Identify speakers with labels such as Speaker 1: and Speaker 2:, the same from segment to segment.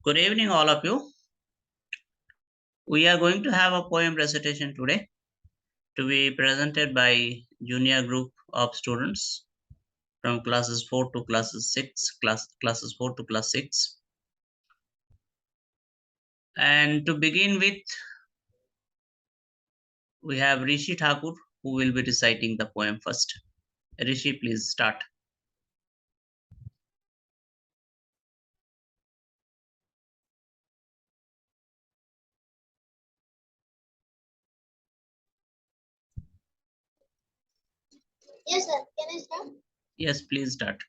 Speaker 1: Good evening, all of you. We are going to have a poem recitation today to be presented by junior group of students from classes 4 to classes 6, classes 4 to class 6. And to begin with, we have Rishi Thakur who will be reciting the poem first. Rishi, please start.
Speaker 2: Yes, sir. Can I start?
Speaker 1: Yes, please start.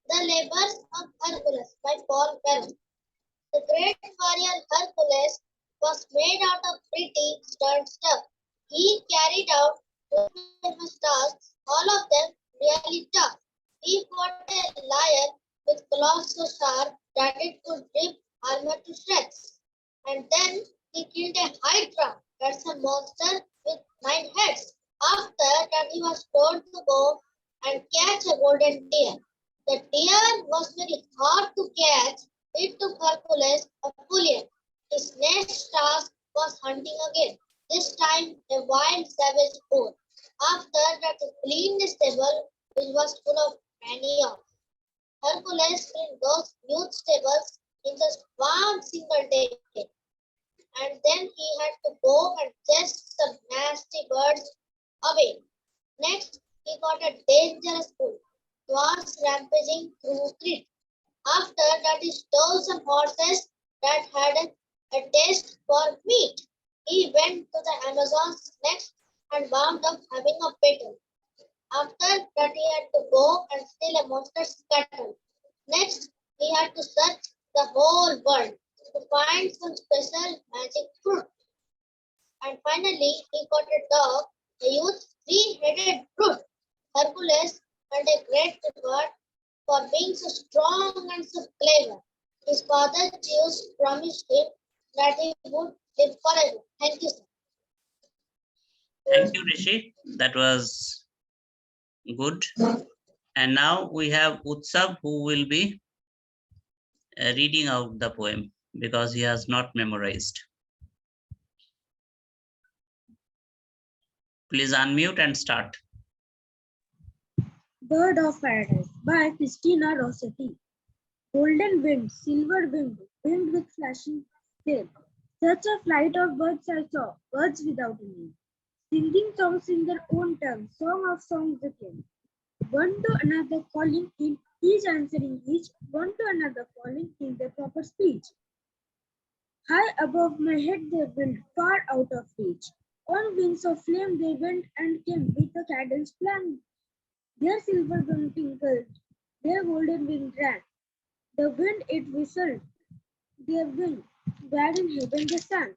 Speaker 2: The Labors of Hercules by Paul Verhoeven. The great warrior Hercules was made out of pretty stern stuff. He carried out famous tasks, all of them really tough. He fought a lion with claws so sharp that it could rip armor to shreds. And then he killed a hydra, that's a monster with 9 heads. After that, he was told to go and catch a golden deer. The deer was very hard to catch. It took Hercules a full year. His next task was hunting again, this time a wild savage boar. After that, he cleaned the stable, which was full of manure. Hercules cleaned those huge stables in just one single day. And then he had to go and chase some nasty birds away. Next, he got a dangerous bull. He was rampaging through Crete. After that, he stole some horses that had a taste for meat. He went to the Amazons next and wound up having a battle. After that, he had to go and steal a monster's cattle. Next, he had to search the whole world to find some special magic fruit. And finally, he got a dog, a huge three-headed brute, Hercules, and a great reward for being so strong and so clever. His father Zeus promised him that he would live forever. Thank you, sir.
Speaker 1: Thank you, Rishi. That was good. And now we have Utsav who will be reading out the poem because he has not memorized. Please unmute and start.
Speaker 3: Bird of Paradise by Christina Rossetti. Golden winged, silver winged, winged with flashing tail. Such a flight of birds I saw, birds without a name. Singing songs in their own tongue, song of songs they came. One to another calling in, each answering each, one to another calling in their proper speech. High above my head they wheeled, far out of reach. On wings of flame they went and came with a cadence planned. Their silver wing tinkled, their golden wing ran. The wind it whistled, their wing, where in heaven they sang.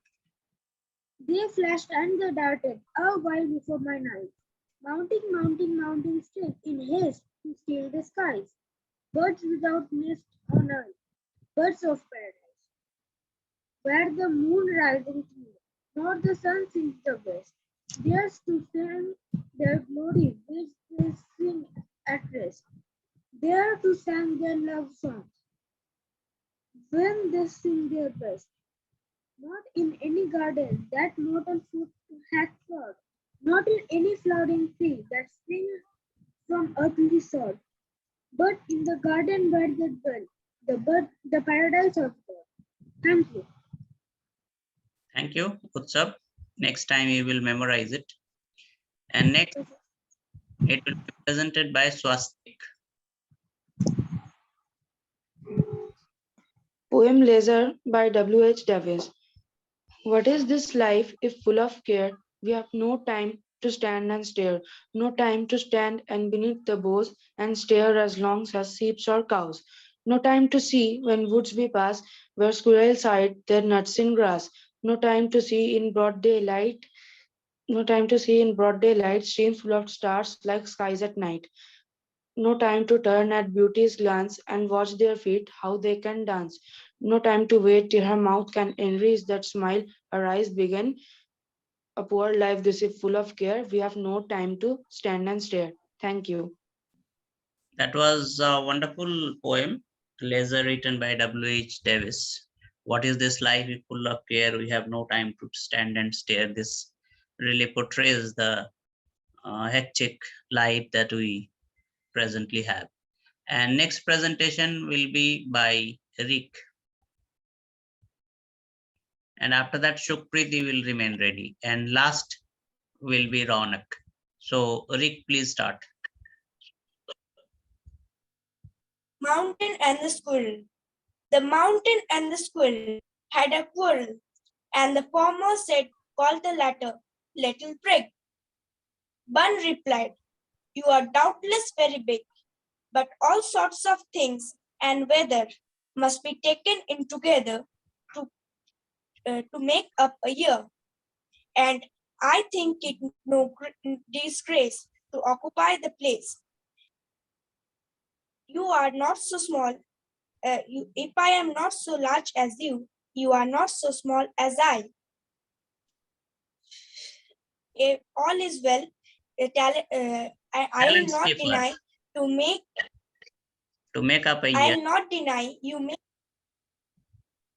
Speaker 3: They flashed and they darted, a while before my night. Mounting, mounting, mounting still, in haste to steal the skies. Birds without nest on earth, birds of paradise. Where the moon rising through, nor the sun sinks the west. Theirs to sing their glory, which they sing at rest. There to sing their love songs, when they sing their best. Not in any garden that mortal foot hath trod, not in any flowering tree that springs from earthly sod, but in the garden where they dwell, the paradise of God. Thank you.
Speaker 1: Thank you, Utsav. Next time you will memorize it. And next, it will be presented by Swastik.
Speaker 4: Poem Leisure by W.H. Davis. What is this life if full of care? We have no time to stand and stare, no time to stand and beneath the boughs and stare as long as sheep or cows, no time to see when woods we pass where squirrels hide their nuts in grass, no time to see in broad daylight, no time to see in broad daylight streams full of stars like skies at night. No time to turn at beauty's glance and watch their feet, how they can dance. No time to wait till her mouth can enrich that smile, her eyes begin. A poor life, this is full of care. We have no time to stand and stare. Thank you.
Speaker 1: That was a wonderful poem. Leisure written by W.H. Davis. What is this life if full of care? We have no time to stand and stare. This really portrays the hectic life that we presently have. And next presentation will be by Rick. And after that, Shukpriti will remain ready. And last will be Ronak. So Rick, please start.
Speaker 5: Mountain and the Squirrel. The mountain and the squirrel had a quarrel, and the former said, call the latter, little prig. Bun replied, you are doubtless very big, but all sorts of things and weather must be taken in together to make up a year. And I think it no disgrace to occupy the place. You are not so small. If I am not so large as you, you are not so small as I. If all is well, I'll
Speaker 1: Talent
Speaker 5: not
Speaker 1: skipper
Speaker 5: deny to make.
Speaker 1: to make up a year.
Speaker 5: I'll not deny you make.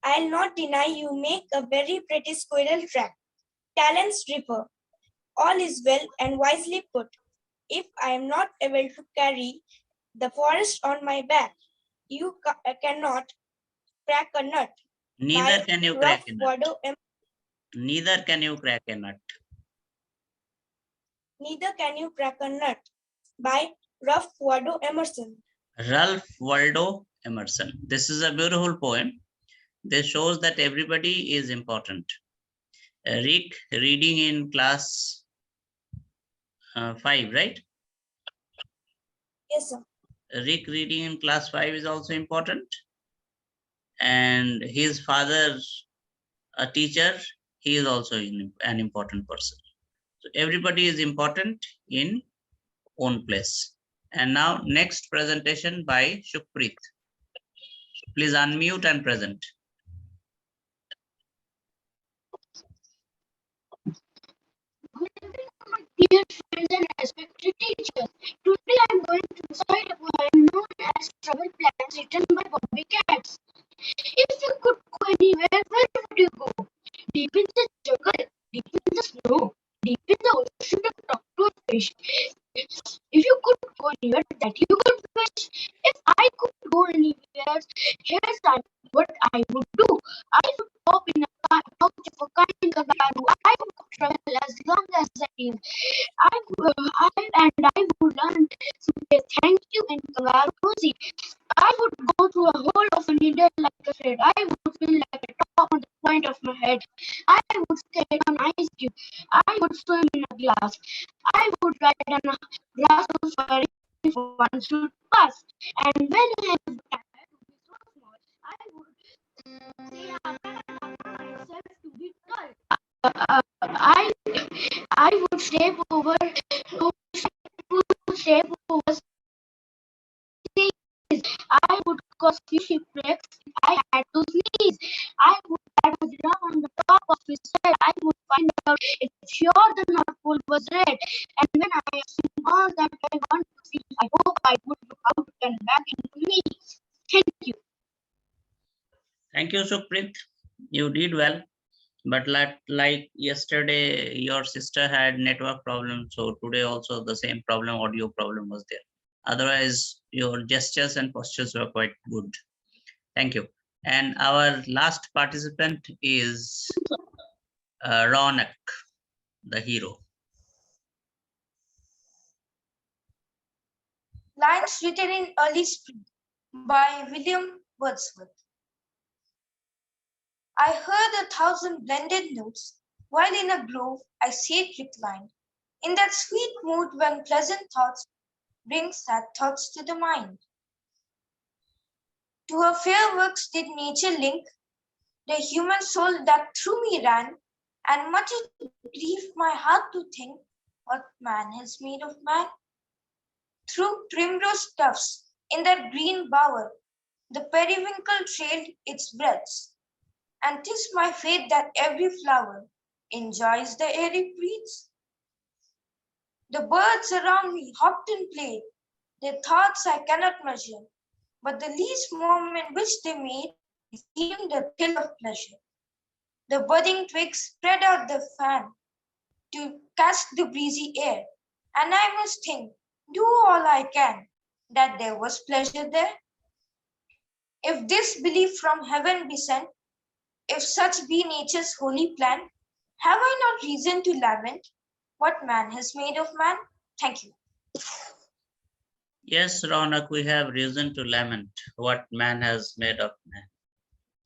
Speaker 5: I'll not deny you make a very pretty squirrel track. Talent stripper. All is well and wisely put. If I am not able to carry the forest on my back, you cannot crack a nut.
Speaker 1: Neither
Speaker 5: By
Speaker 1: can you crack
Speaker 5: Rough
Speaker 1: a nut.
Speaker 5: Wado,
Speaker 1: Neither can you crack a nut.
Speaker 5: Neither can you crack a nut. By Rough Wado Emerson.
Speaker 1: Ralph Waldo Emerson. This is a beautiful poem. This shows that everybody is important. Rick reading in class 5, right?
Speaker 5: Yes, sir.
Speaker 1: Rick reading in class 5 is also important. And his father, a teacher, he is also an important person. So everybody is important in own place. And now next presentation by Shukpreet. Please unmute and present.
Speaker 2: Dear friends and respected teachers, today I am going to recite a poem known as Travel Plans written by Bobby Cats. If you could go anywhere, where would you go? Deep in the jungle, deep in the snow, deep in the ocean to talk to a fish. If you could go anywhere that you could wish, if I could go anywhere, here's what I would do. I would hop in a pouch of a kind kangaroo. I would travel as long as I live. I would learn to say thank you in kangaroo. I would go through a hole of a needle like a thread. I would feel like a top on the point of my head. I would skate on ice cube. I would swim in a glass. I would ride on a grasshopper if one should pass. And when I am tired to be so small, I would say myself to be tall. I would step over I would cause few shipwrecks if I had to sneeze. I would ride a giraffe on the top of his head. I would find out if sure the North Pole was red. And when I have seen all that I want to see, I hope I would look out and back into me. Thank you.
Speaker 1: Thank you, Shukpreet. You did well. But like yesterday, your sister had network problem. So today also the same problem, audio problem was there. Otherwise, your gestures and postures were quite good. Thank you. And our last participant is Ronak, the hero.
Speaker 5: Lines written in early spring by William Wordsworth. I heard 1,000 blended notes while in a grove I sate reclined, in that sweet mood when pleasant thoughts bring sad thoughts to the mind. To her fair works did nature link the human soul that through me ran, and much it grieved my heart to think what man has made of man. Through primrose tufts in that green bower, the periwinkle trailed its breaths, and 'tis my fate that every flower enjoys the airy breeze. The birds around me hopped and played, their thoughts I cannot measure, but the least moment which they made seemed the thrill of pleasure. The budding twigs spread out the fan to catch the breezy air, and I must think, do all I can, that there was pleasure there. If this belief from heaven be sent, if such be nature's holy plan, have I not reason to lament what man has made of man? Thank you.
Speaker 1: Yes, Ronak, we have reason to lament what man has made of man.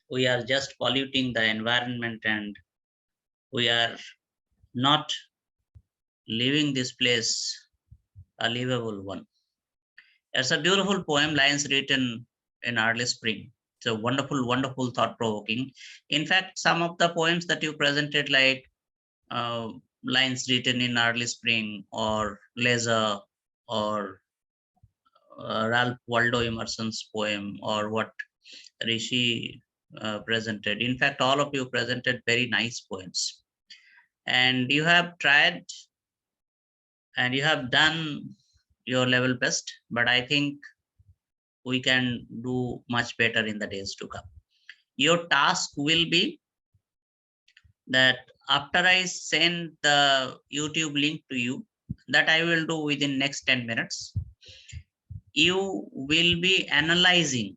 Speaker 1: We are just polluting the environment and we are not leaving this place a livable one. It's a beautiful poem, lines written in early spring. It's a wonderful, wonderful, thought provoking. In fact, some of the poems that you presented, like uh, lines written in early spring or leisure or Ralph Waldo Emerson's poem or what Rishi presented. In fact, all of you presented very nice poems. And you have tried and you have done your level best, but I think we can do much better in the days to come. Your task will be that after I send the YouTube link to you, that I will do within next 10 minutes, you will be analyzing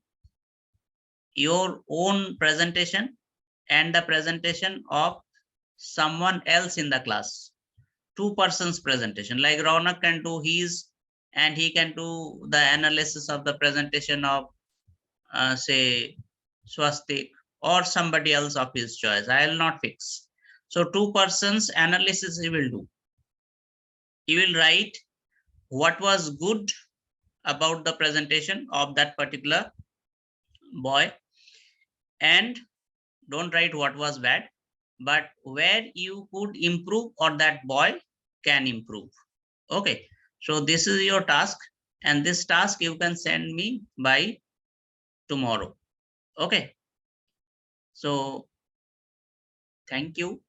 Speaker 1: your own presentation and the presentation of someone else in the class. Two persons presentation, like Ronak can do his and he can do the analysis of the presentation of say Swastik or somebody else of his choice. I will not fix. So two persons analysis he will do. He will write what was good about the presentation of that particular boy, and don't write what was bad, but where you could improve or that boy can improve. Okay, so this is your task, and this task you can send me by tomorrow. Okay, so thank you.